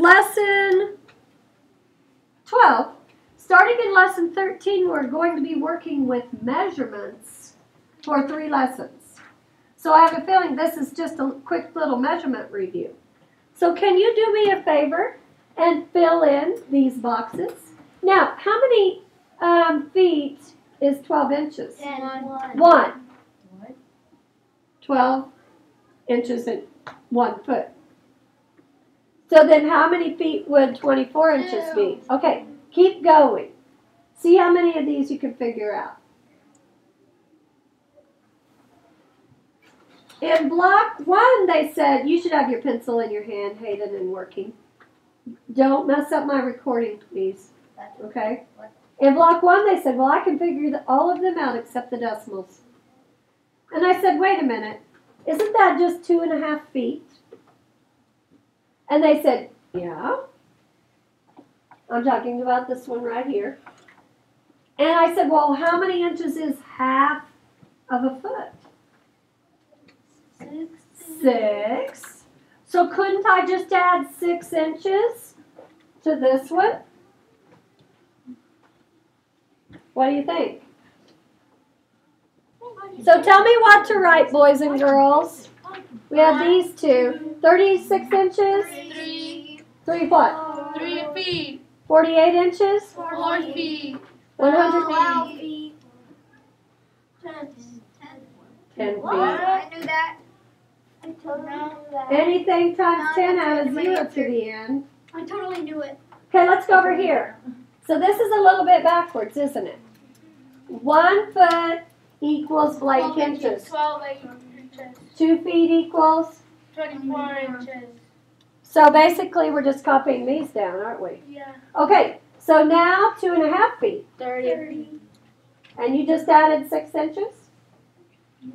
lesson 12. Starting in lesson 13, we're going to be working with measurements for 3 lessons. So I have a feeling this is just a quick little measurement review. So can you do me a favor and fill in these boxes? Now, how many feet is 12 inches? 1. 12 inches and 1 foot. So then how many feet would 24 inches be? Okay, keep going. See how many of these you can figure out. In block 1, they said, you should have your pencil in your hand, Hayden, and working. Don't mess up my recording, please. Okay? In block 1, they said, well, I can figure all of them out except the decimals. And I said, wait a minute. Isn't that just 2.5 feet? And they said, yeah. I'm talking about this one right here. And I said, well, how many inches is half of a foot? 6. So couldn't I just add 6 inches to this one? What do you think? So tell me what to write, boys and girls. We have these two. 36 inches? 3 what? 3 feet. 48 inches? 4 feet. 100 feet. 10 feet. I knew that. I totally knew that. Anything times 10 out of 0 to the end. I totally knew it. Okay, let's go over here. So this is a little bit backwards, isn't it? 1 foot equals blank inches. 12 inches. 2 feet equals? 24 inches. So basically we're just copying these down, aren't we? Yeah. Okay, so now 2.5 feet. 30. And you just added 6 inches?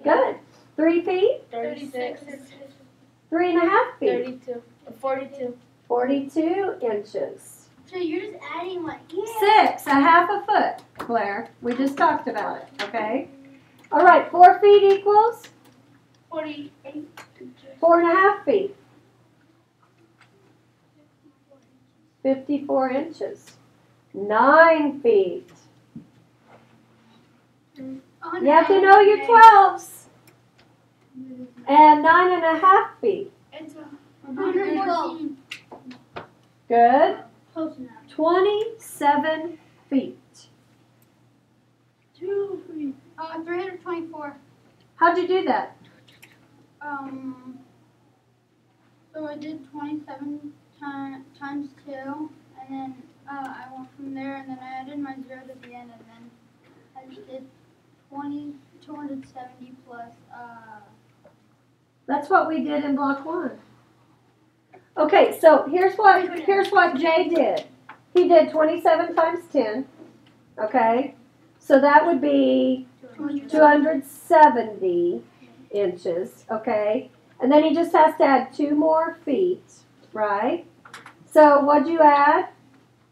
Good. 3 feet? 36 inches. 3.5 feet? 32. 42. 42 inches. So you're just adding like, yeah. 6, a half a foot, Claire. We just talked about it, okay? All right, 4 feet equals? 48 inches. 4.5 feet. 54 inches. 9 feet. You have to know your 12s. And 9.5 feet. It's 112. Good. Close enough. 27 feet. 2 feet. 324. How'd you do that? So I did 27 times 2, and then I went from there, and then I added my zeros at the end, and then I just did 270 plus. That's what we did in block 1. Okay, so here's what Jay did. He did 27 times 10. Okay, so that would be 270 inches. Okay, and then he just has to add 2 more feet, right? So what'd you add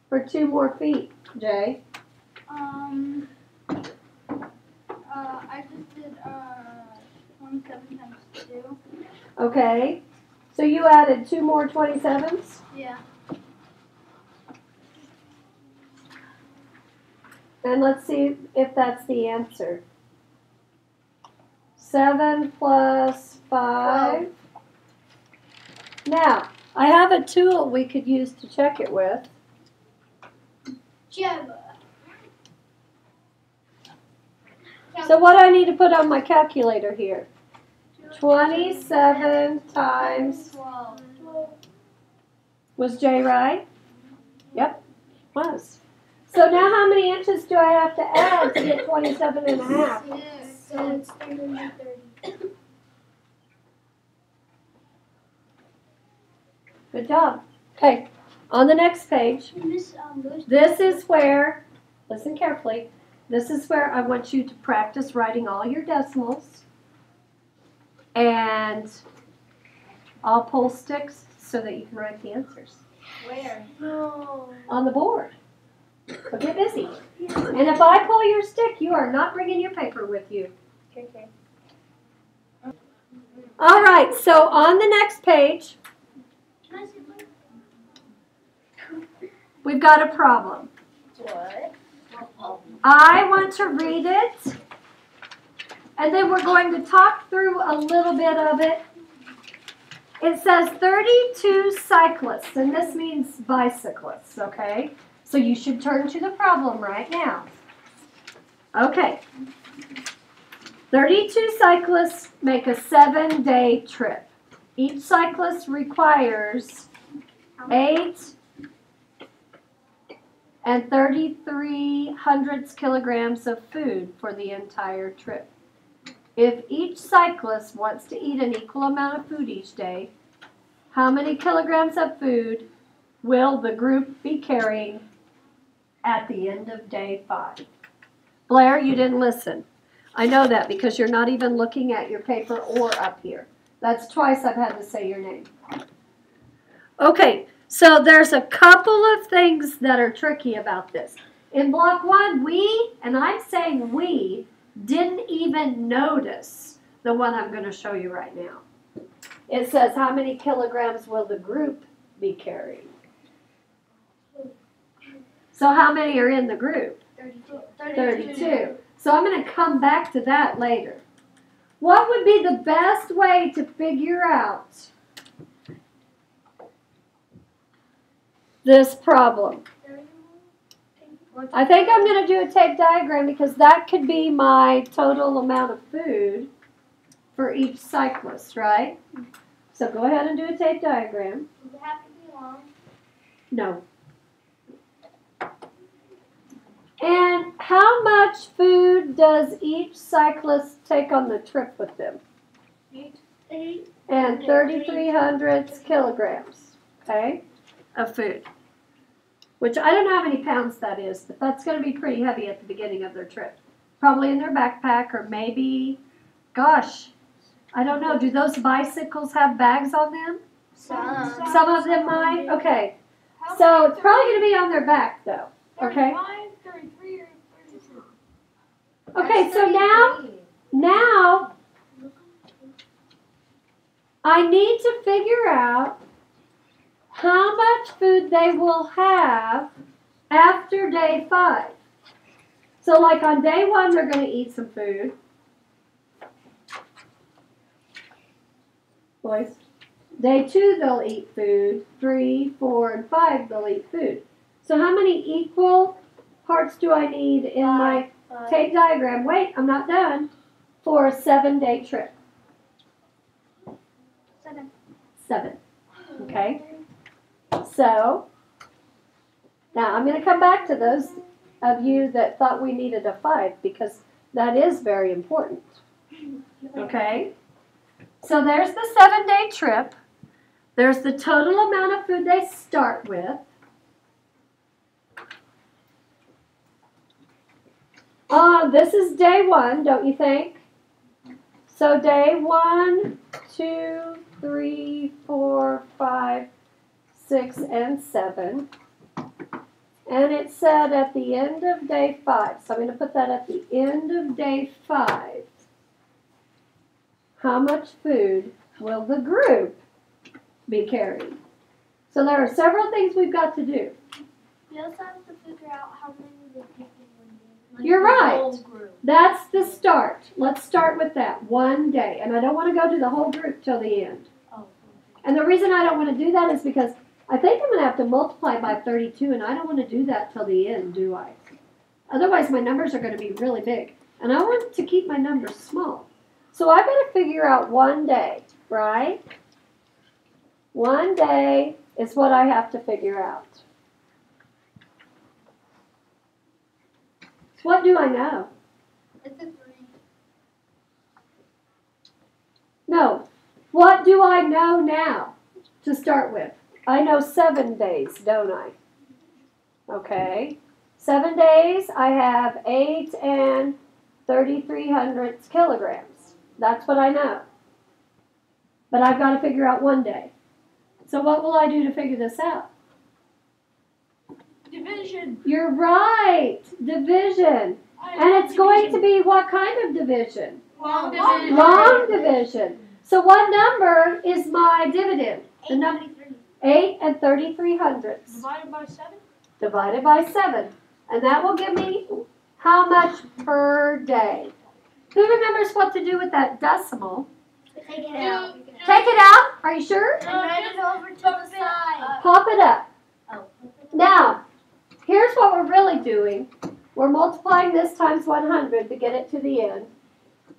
for 2 more feet, Jay? I just did 27 times 2. Okay, so you added 2 more 27s? Yeah. And let's see if that's the answer. 7 plus 5. Now, I have a tool we could use to check it with. Java. So what do I need to put on my calculator here? 27 times, 12. was Jay right? Yep, was. So now how many inches do I have to add to get 27.5? So it's 330. Good job. Okay, on the next page, this is where, listen carefully, this is where I want you to practice writing all your decimals. And I'll pull sticks so that you can write the answers. Where? No. On the board. So get busy. And if I pull your stick, you are not bringing your paper with you. Okay. All right, so on the next page, we've got a problem. What? I want to read it, and then we're going to talk through a little bit of it. It says 32 cyclists, and this means bicyclists, okay? So you should turn to the problem right now. Okay. 32 cyclists make a 7-day trip. Each cyclist requires 8 and 33 kilograms of food for the entire trip. If each cyclist wants to eat an equal amount of food each day, how many kilograms of food will the group be carrying at the end of day 5? Blair, you didn't listen. I know that because you're not even looking at your paper or up here. That's twice I've had to say your name. Okay, so there's a couple of things that are tricky about this. In block 1, we, and I'm saying we, didn't even notice the one I'm going to show you right now. It says, how many kilograms will the group be carrying? So how many are in the group? 32. So I'm going to come back to that later. What would be the best way to figure out this problem? I think I'm going to do a tape diagram because that could be my total amount of food for each cyclist, right? So go ahead and do a tape diagram. Does it have to be long? No. And how much food does each cyclist take on the trip with them? 8. And 3,300 kilograms, okay, of food. Which I don't know how many pounds that is, but that's going to be pretty heavy at the beginning of their trip. Probably in their backpack, or maybe, gosh, I don't know. Do those bicycles have bags on them? Some of them might. Okay. So it's probably going to be on their back, though. Okay. 33 or 32. Okay, so now I need to figure out how much food they will have after day 5. So like on day 1, they're going to eat some food. Boys. Day 2, they'll eat food. 3, 4, and 5, they'll eat food. So how many equal parts do I need in my tape diagram? Wait, I'm not done. For a 7-day trip. 7. Okay. So, now I'm going to come back to those of you that thought we needed a 5 because that is very important. Okay. So there's the 7-day trip. There's the total amount of food they start with. This is day 1, don't you think? So day 1, 2, 3, 4, 5, 6, and 7. And it said at the end of day 5. So I'm going to put that at the end of day 5. How much food will the group be carrying? So there are several things we've got to do. You also have to figure out how many the people will do. You're right. That's the start. Let's start with that. 1 day. And I don't want to go to the whole group till the end. And the reason I don't want to do that is because I think I'm going to have to multiply by 32, and I don't want to do that till the end, do I? Otherwise, my numbers are going to be really big. And I want to keep my numbers small. So I've got to figure out 1 day, right? 1 day is what I have to figure out. What do I know? It's a 3. No. What do I know now to start with? I know 7 days, don't I? Okay. 7 days, I have 8 and 3,300 kilograms. That's what I know. But I've got to figure out 1 day. So what will I do to figure this out? Division. You're right. Division. And it's going to be what kind of division? Long division. Long division. So what number is my dividend? The number 8 and 3,300. Divided by 7? divided by 7. And that will give me how much per day. Who remembers what to do with that decimal? Take it out. Take it out. Are you sure? And write it over to the side. Pop it up. Oh. Now, here's what we're really doing. We're multiplying this times 100 to get it to the end.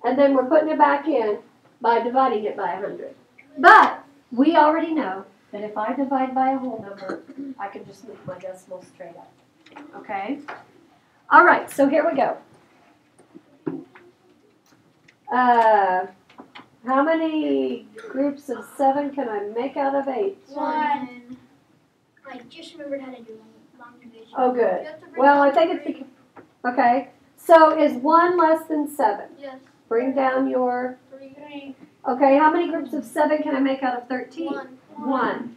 And then we're putting it back in by dividing it by 100. But we already know that if I divide by a whole number, I can just move my decimal straight up. Okay? All right, so here we go. How many groups of 7 can I make out of 8? 1. I just remembered how to do long division. Oh, good. Well, I think it's okay. So is 1 less than 7? Yes. Bring down your. 3. Okay, how many groups of 7 can I make out of 13? 1.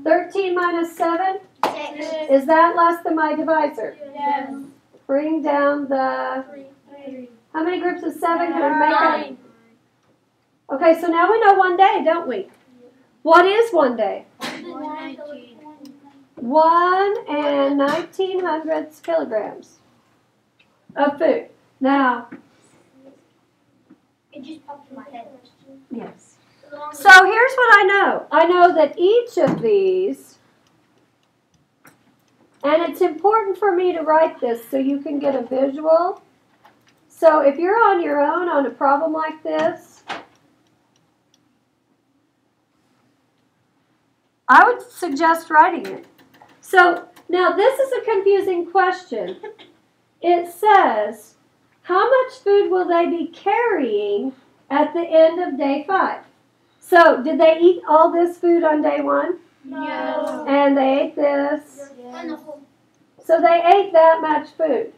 13 minus 7? 6. Is that less than my divisor? Yes. Bring down the. 3. How many groups of 7 can I make out? Okay, so now we know 1 day, don't we? What is 1 day? 1 and 1900 kilograms of food. Now, It just popped in my head. yes. So here's what I know. I know that each of these, and it's important for me to write this so you can get a visual. So if you're on your own on a problem like this, I would suggest writing it. So now this is a confusing question. It says, how much food will they be carrying at the end of day 5? So did they eat all this food on day 1? No. And they ate this. Yes. So they ate that much food.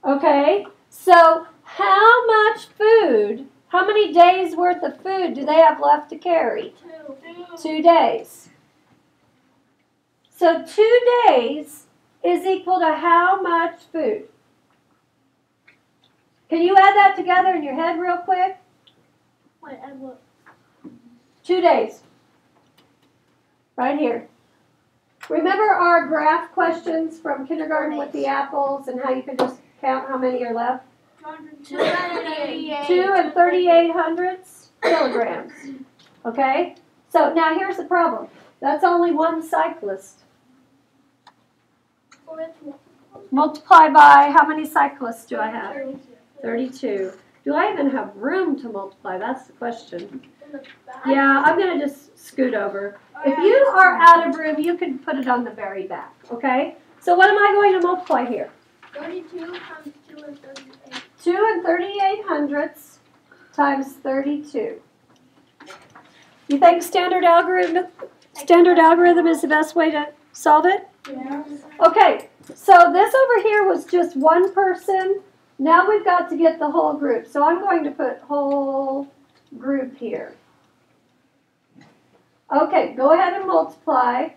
Okay, so how much food, how many days worth of food do they have left to carry? 2 days. So 2 days is equal to how much food? Can you add that together in your head real quick? Wait, add what? 2 days. Right here. Remember our graph questions from kindergarten with the apples and how you can just count how many are left? 2 and 2 and 38 kilograms. Okay? So now here's the problem. That's only one cyclist. Multiply by how many cyclists do I have? 32. Do I even have room to multiply? That's the question. Yeah, I'm going to just scoot over. If you are out of room, you can put it on the very back. Okay? So what am I going to multiply here? 32 times 2 and 38. 2 and 38 hundredths times 32. You think standard algorithm is the best way to solve it? Yes. Okay, so this over here was just one person. Now we've got to get the whole group. So I'm going to put whole group here. Okay, go ahead and multiply.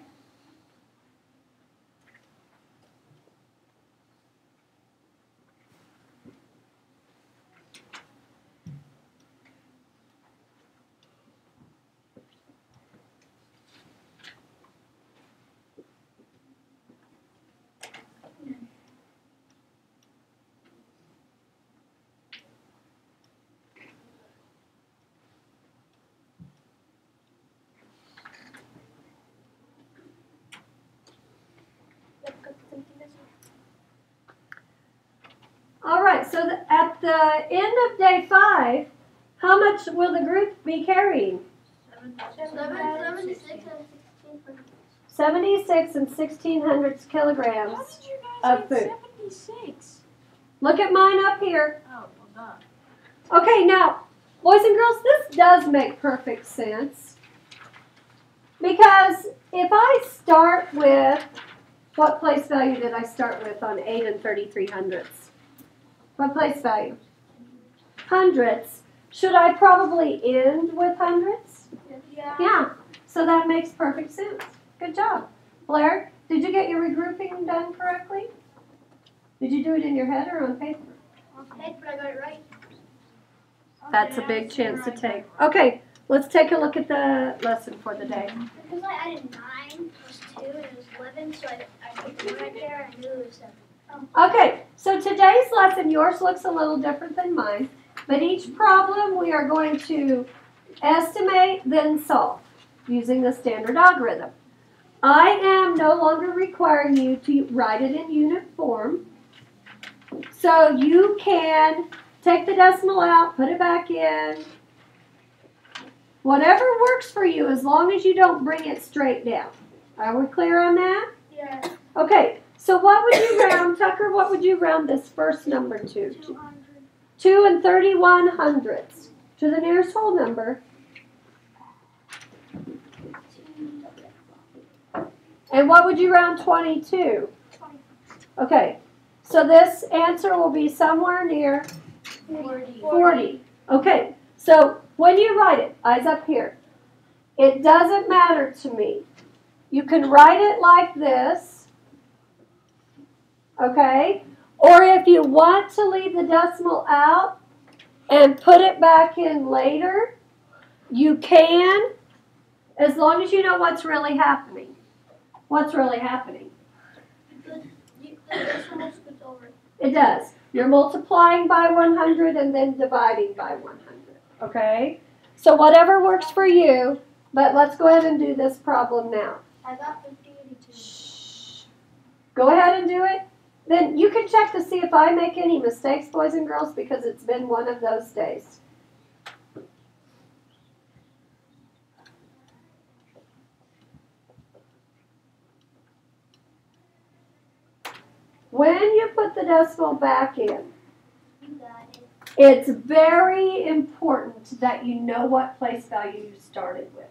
All right, so at the end of day 5, how much will the group be carrying? 76 and 1600 kilograms of food. 76? Look at mine up here. Oh, well done. Okay, now, boys and girls, this does make perfect sense. Because if I start with, what place value did I start with on 8 and 33 hundredths? What place value? Hundredths. Should I probably end with hundredths? Yeah. So that makes perfect sense. Good job. Blair, did you get your regrouping done correctly? Did you do it in your head or on paper? On paper, I got it right. That's a big chance to take. Okay, let's take a look at the lesson for the day. Because I added 9 plus 2 and it was 11, so I put the 1 right there. I knew it was 7. Okay, so today's lesson, yours looks a little different than mine, but each problem we are going to estimate, then solve using the standard algorithm. I am no longer requiring you to write it in unit form, so you can take the decimal out, put it back in, whatever works for you as long as you don't bring it straight down. Are we clear on that? Yeah. Okay. So what would you round, Tucker, what would you round this first number to? 200. 2 31/100ths. To the nearest whole number. And what would you round 20 to? 20. Okay. So this answer will be somewhere near 40. Okay. So when you write it, eyes up here, it doesn't matter to me. You can write it like this. Okay, or if you want to leave the decimal out and put it back in later, you can, as long as you know what's really happening. What's really happening? The decimal scoots over. It does. You're multiplying by 100 and then dividing by 100. Okay, so whatever works for you, but let's go ahead and do this problem now. I got 5082. Shh. Go ahead and do it. Then you can check to see if I make any mistakes, boys and girls, because it's been one of those days. When you put the decimal back in, You got it. it's very important that you know what place value you started with.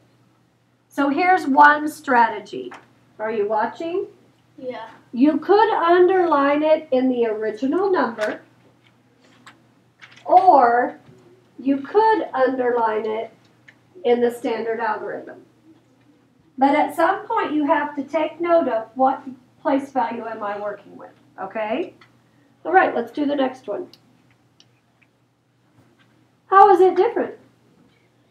So here's one strategy. Are you watching? Yeah. You could underline it in the original number, or you could underline it in the standard algorithm. But at some point you have to take note of what place value am I working with, okay? All right, let's do the next one. How is it different?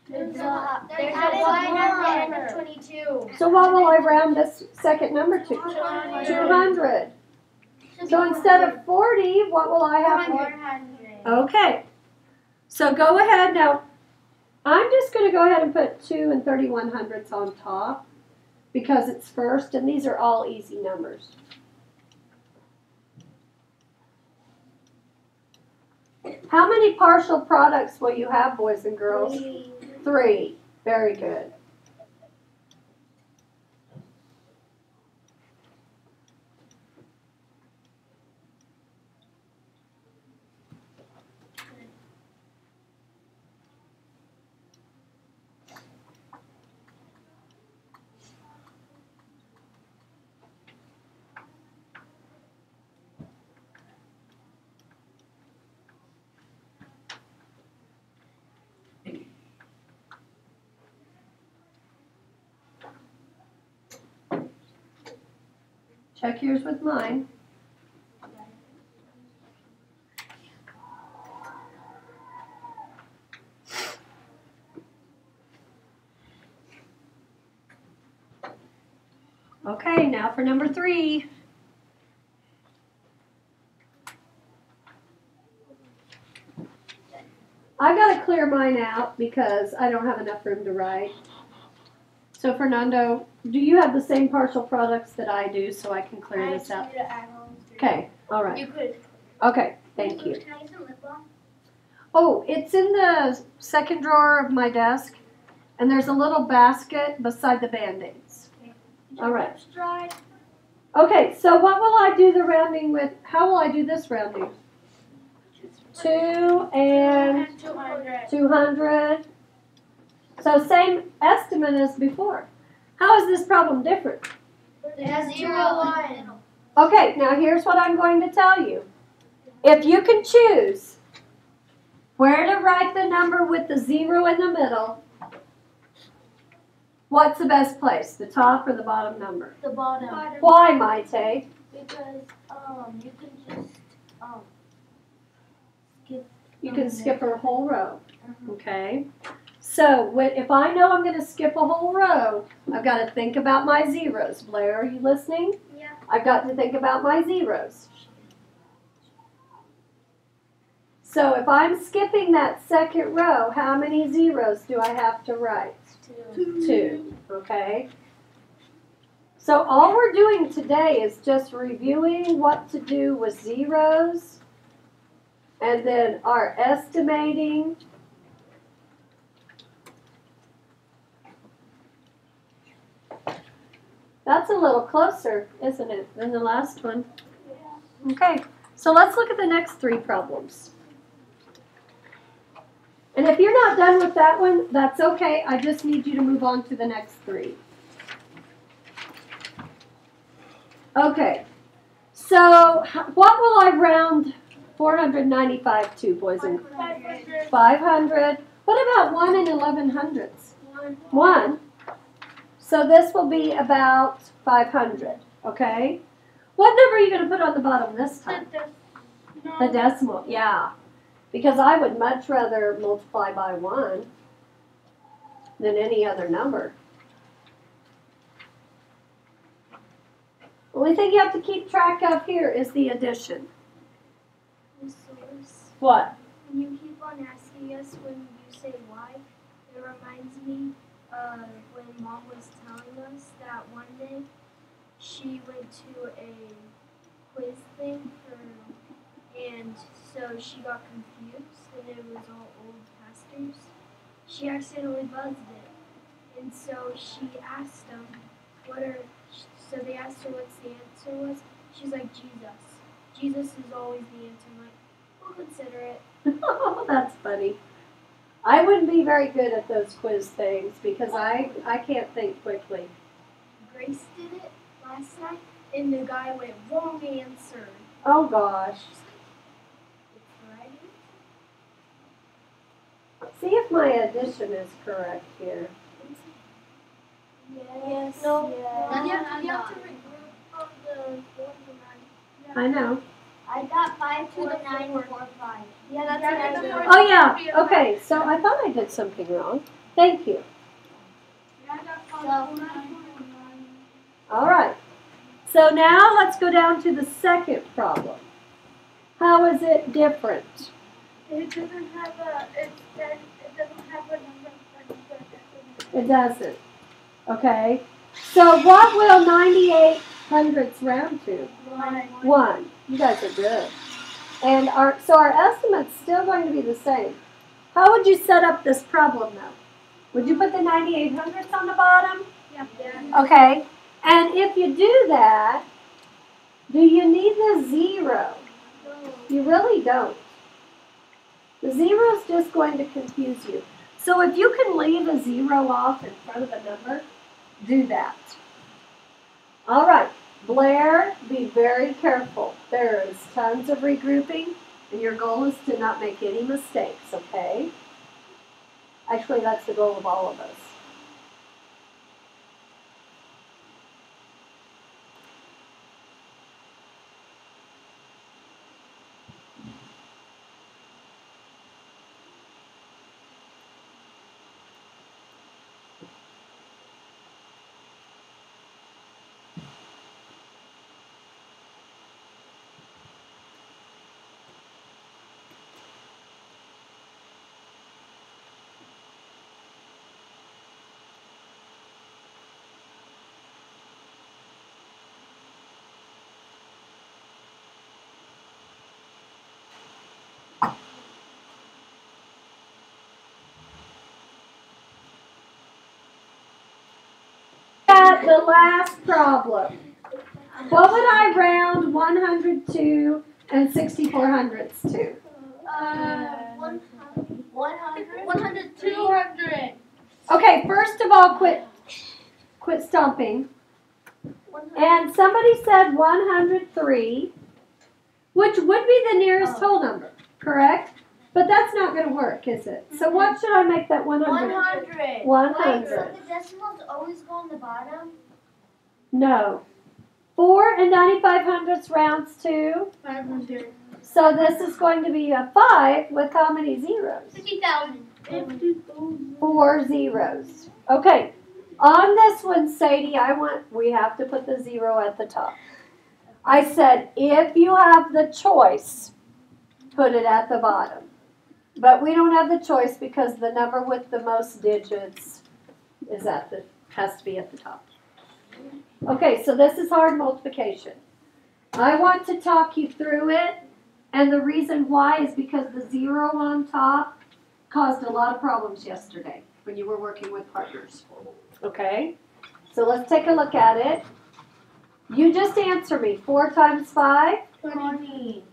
There's a 1 at the end of 22. So what will I round this second number to? 200. So instead of 40, what will I have? 400. Okay. So go ahead now. I'm just going to go ahead and put 2 31/100ths on top because it's first, and these are all easy numbers. How many partial products will you have, boys and girls? 3. Very good. Check yours with mine. Okay, now for number 3. I gotta clear mine out because I don't have enough room to write. So Fernando, do you have the same partial products that I do so I can clear this out? Okay, all right. You could. Okay, thank you. Can I use some lip balm? Oh, it's in the second drawer of my desk, and there's a little basket beside the Band-Aids. All right. Lips dried. Okay, so what will I do the rounding with? How will I do this rounding? 2 and 200. 200. So same estimate as before. How is this problem different? It has 0 line. Okay, now here's what I'm going to tell you. If you can choose where to write the number with the 0 in the middle, what's the best place, the top or the bottom number? The bottom. Why, Maite? Because you can just skip. You can skip a whole row. Okay. So if I know I'm going to skip a whole row, I've got to think about my zeros. Blair, are you listening? Yeah. I've got to think about my zeros. So if I'm skipping that second row, how many zeros do I have to write? 2. Okay. So all we're doing today is just reviewing what to do with zeros and then our estimating. That's a little closer, isn't it, than the last one? Yeah. Okay, so let's look at the next 3 problems. And if you're not done with that one, that's okay. I just need you to move on to the next 3. Okay, so what will I round 495 to, boys and girls? 500. 500. What about 1 and 1100s? 1. So this will be about 500, okay? What number are you going to put on the bottom this time? The decimal, yeah. Because I would much rather multiply by 1 than any other number. Only thing you have to keep track of here is the addition. What? When you keep on asking us when you say why, it reminds me of when Mom was telling us that one day she went to a quiz thing and so she got confused and it was all old pastors. She accidentally buzzed it. And so she asked them so they asked her what the answer was. She's like, Jesus. Jesus is always the answer. I'm like, we'll consider it. Oh, that's funny. I wouldn't be very good at those quiz things because I can't think quickly. Grace did it last night and the guy went, wrong answer. Oh gosh. It's right. See if my addition is correct here. Yes. No. Yeah. You have to regroup on the 4 to 9. I know. I got 54945. Yeah, that's Yeah, what I that's did. Oh yeah, okay, so I thought I did something wrong. Thank you. All right. So now let's go down to the second problem. How is it different? It doesn't have a number. It doesn't. Okay. So what will 98 hundredths round to? 1. You guys are good. And our estimate's still going to be the same. How would you set up this problem though? Would you put the 98 hundredths on the bottom? Yeah. Okay. And if you do that, do you need the 0? You really don't. The 0 is just going to confuse you. So if you can leave a 0 off in front of a number, do that. All right. Blair, be very careful. There is tons of regrouping, and your goal is to not make any mistakes, okay? Actually, that's the goal of all of us. At the last problem. What would I round 102 and 64 hundredths to? 100. 200. Okay, first of all, quit stomping. And somebody said 103, which would be the nearest whole number, correct? But that's not going to work, is it? So what should I make that 100? 100. 100. So the decimals always go on the bottom? No. 4 and 95 hundredths rounds to? 500. So this is going to be a 5 with how many zeros? 50,000. 4 zeros. Okay. On this one, Sadie, we have to put the 0 at the top. I said, if you have the choice, put it at the bottom. But we don't have the choice because the number with the most digits has to be at the top. Okay, so this is hard multiplication. I want to talk you through it, and the reason why is because the 0 on top caused a lot of problems yesterday when you were working with partners. Okay, so let's take a look at it. You just answer me. 4 times 5? 20.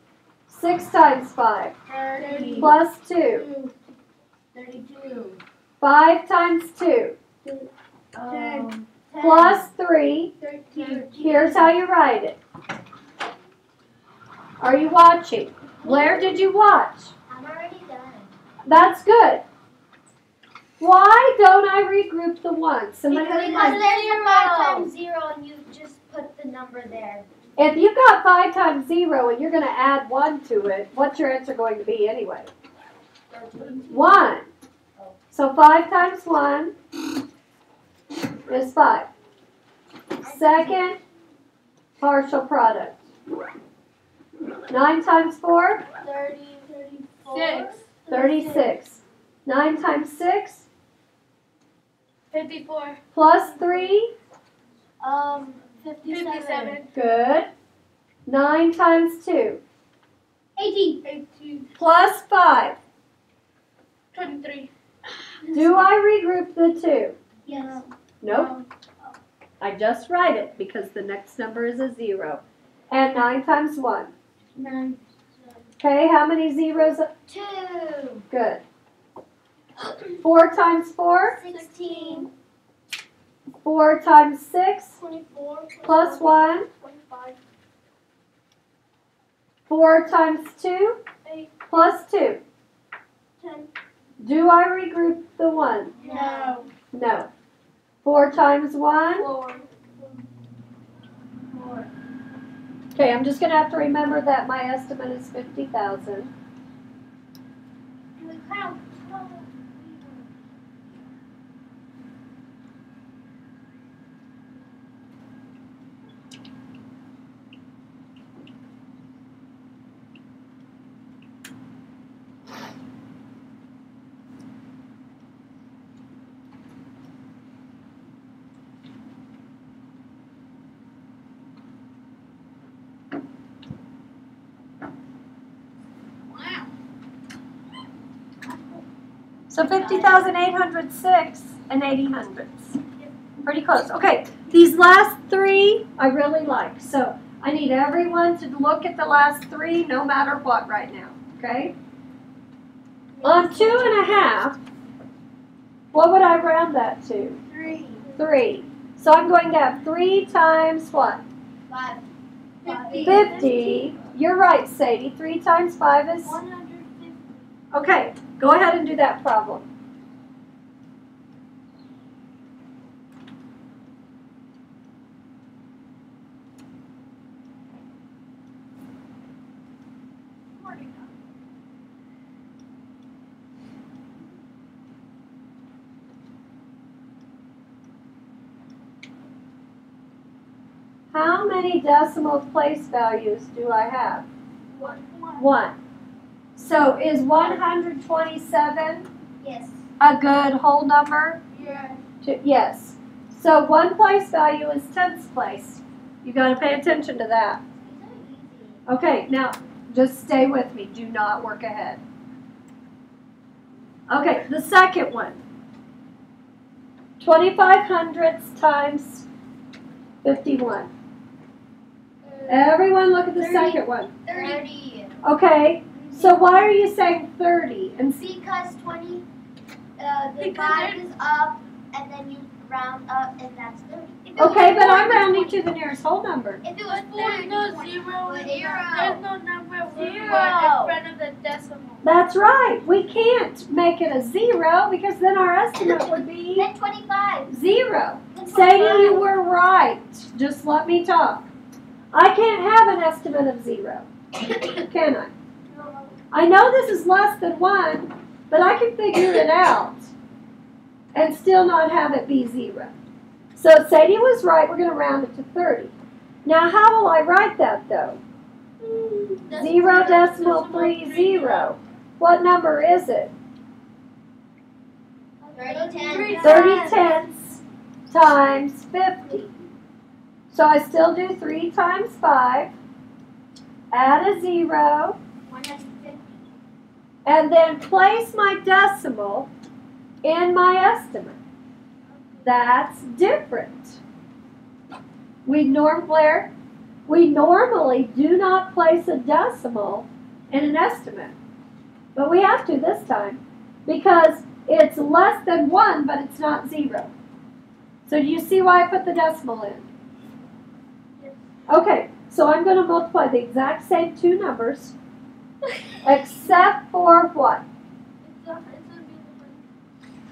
6 times 5? 30. Plus 2? 32. 5 times 2? 10. Plus 3? 13. Here's how you write it. Are you watching? Where did you watch? I'm already done. That's good. Why don't I regroup the ones? Somebody Because remind me. there's a 5 times 0 and you just put the number there. If you got 5 times 0 and you're going to add 1 to it, what's your answer going to be anyway? 1. So 5 times 1 is 5. Second partial product. 9 times 4? 36. 36. 9 times 6? 54. Plus 3? 57. Good. 9 times 2? 18. Plus 5? 23. Do I regroup the 2? Yes. Nope. I just write it because the next number is a 0. And 9 times 1? 9. Okay, how many zeros? 2. Good. 4 times 4? 16. 4 times 6? 24. Plus 1? 25. 4 times 2? 8. Plus 2? 10. Do I regroup the 1? No. No. 4 times 1? 4. Okay, I'm just going to have to remember that my estimate is 50,000. Do we count? So 50,806 and 80 hundredths. Pretty close. Okay, these last 3 I really like. So I need everyone to look at the last 3 no matter what right now. Okay? On 2.5, what would I round that to? 3. 3. So I'm going to have 3 times what? 5. 50. You're right, Sadie. 3 times 5 is? 150. Okay, go ahead and do that problem. How many decimal place values do I have? 1. So is 127 Yes. a good whole number? Yeah. Yes. So 1 place value is 10th place. You got to pay attention to that. Okay, now just stay with me. Do not work ahead. Okay, the second one. 25 hundredths times 51. Everyone look at the 30. second one. 30. Okay, so why are you saying 30? And Because 20, the 5 is up, and then you round up, and that's 30. okay, but I'm rounding to the nearest whole number. If it was There's 40, no 20. 0. Zero. There's no number with 1 in Zero. front of the decimal. That's right. We can't make it a 0 because then our estimate would be Then 25. 0. Then Sadie, 25. you were right. Just let me talk. I can't have an estimate of 0. Can I? No. I know this is less than 1, But I can figure it out and still not have it be 0. So Sadie was right, we're going to round it to 30. Now how will I write that though? 0.30. What number is it? 30 tenths times 50. So I still do 3 times 5, add a 0, and then place my decimal in my estimate. That's different. We normally do not place a decimal in an estimate, but we have to this time because it's less than 1, but it's not 0. So do you see why I put the decimal in? Okay, so I'm going to multiply the exact same two numbers, except for what?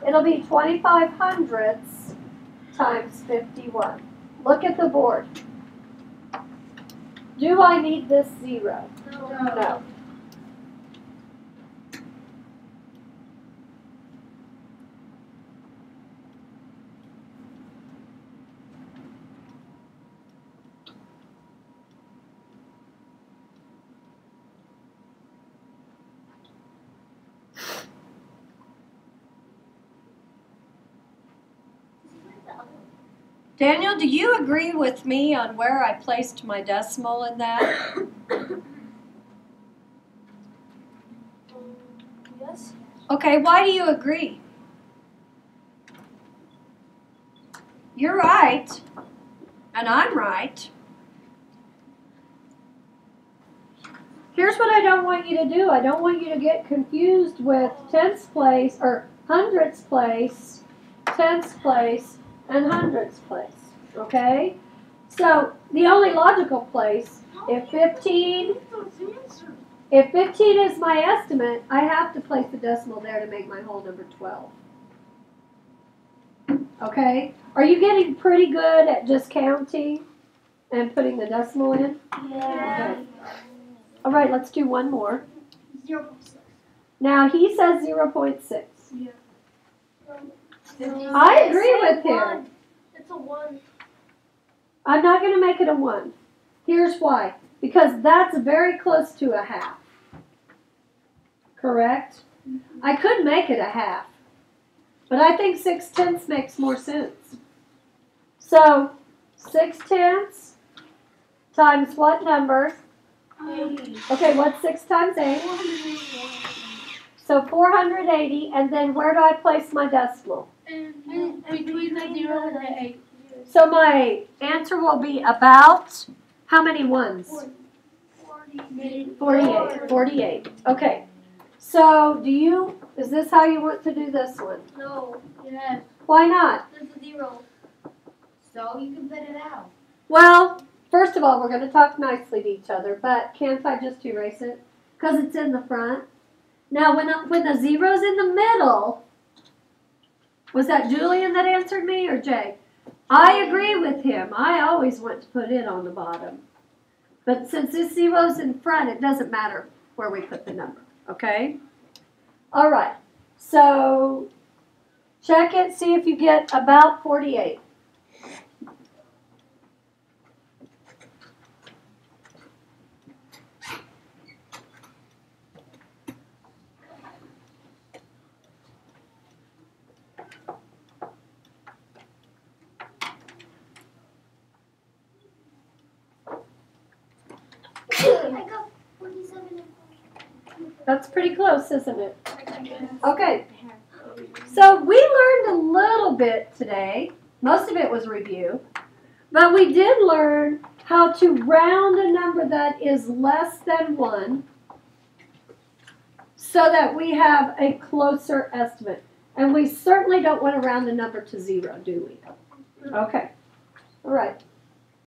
It'll be 25 hundredths times 51. Look at the board. Do I need this 0? No. Daniel, do you agree with me on where I placed my decimal in that? Yes. Okay, why do you agree? You're right, and I'm right. Here's what I don't want you to do. I don't want you to get confused with tenths place, or hundredths place, tenths place, and hundredths place, okay? So, the only logical place, if 15 is my estimate, I have to place the decimal there to make my whole number 12. Okay? Are you getting pretty good at just counting and putting the decimal in? Yeah. Okay. All right, let's do one more. 0.6. Now, he says 0.6. Yeah. I agree with him. It's a 1. I'm not going to make it a 1. Here's why. Because that's very close to a half. Correct? I could make it a half. But I think 6/10 makes more sense. So, 6/10 times what number? 80. Okay, what's 6 times 8? So 480, and then where do I place my decimal? And between the 0 and the 8. So my answer will be about how many ones? 48. 48. Okay. So is this how you want to do this one? No. Yes. Why not? There's a 0. So you can put it out. Well, first of all, we're going to talk nicely to each other, but can't I just erase it? Because it's in the front. Now, when the 0's in the middle, was that Julian that answered me or Jay? I agree with him. I always want to put it on the bottom. But since this 0's in front, it doesn't matter where we put the number, okay? All right, so check it, see if you get about 48. I got 47. That's pretty close, isn't it? Okay, so we learned a little bit today. Most of it was review. But we did learn how to round a number that is less than 1 so that we have a closer estimate. And we certainly don't want to round the number to 0, do we? Okay, all right.